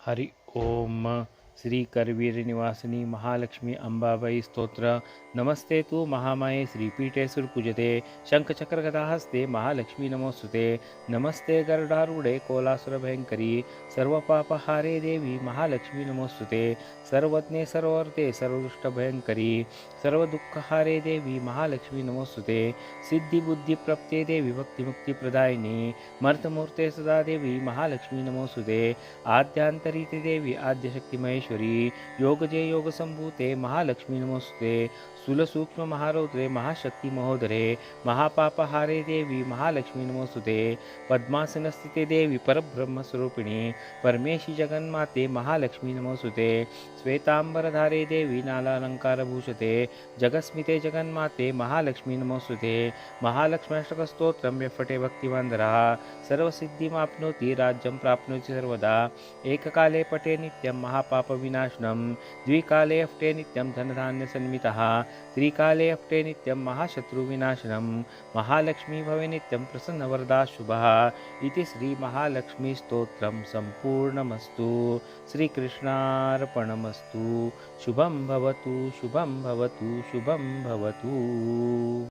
हरि ओम श्री करवीर निवासिनी महालक्ष्मी अंबाबाई स्तोत्र। नमस्ते तु महामाये श्रीपीठे सुरपूजते शंखचक्रगदाहस्ते महालक्ष्मी नमोस्तुते। नमस्ते गरुडारूढे कोलासुरभयंकरी सर्वपापहारे देवी महालक्ष्मी नमोस्तुते। सर्वज्ञे सर्वर्ते सर्वदुष्टभयंकरी सर्वदुःखहारे देवी महालक्ष्मी नमोस्तुते। सिद्धिबुद्धिप्रप्ते देवी भक्तिमुक्तिप्रदायिनी मर्तमूर्ते सदा देवी महालक्ष्मी नमोस्तुते। आद्यांतरिते देवी आद्यशक्ति महेश्वरी योगजे योगसंभूते महालक्ष्मी नमोस्तुते। स्थूलसूक्ष्म महारौद्रे महाशक्ति महोदरे महापापहारे देवी महालक्ष्मी नमोस्तुते। पद्मासनस्थिते देवी परब्रह्मस्वरूपिणी परमेशी जगन्माते महालक्ष्मी नमोस्तुते। श्वेतांबरधारे देवी नालालंकारभूषते जगस्मिते जगन्माते महालक्ष्मी नमोस्तुते। महालक्ष्म्यष्टकस्तोत्रं यः भक्तिवन्दरः सर्वसिद्धिमाप्नोति राज्यं प्राप्नोति सर्वदा। एककाले पठे नित्यं महापापविनाशनं द्विकाले अष्टे नित्यं धनधान्यसन्मितः त्रिकाले अष्टे नित्यं महाशत्रुविनाशनं महालक्ष्मी भवे नित्यं प्रसन्नवरदा शुभः। इति श्रीमहालक्ष्मीस्तोत्रं सम्पूर्णमस्तु। श्रीकृष्णार्पणमस्तु। शुभं भवतु शुभं भवतु शुभं भवतु।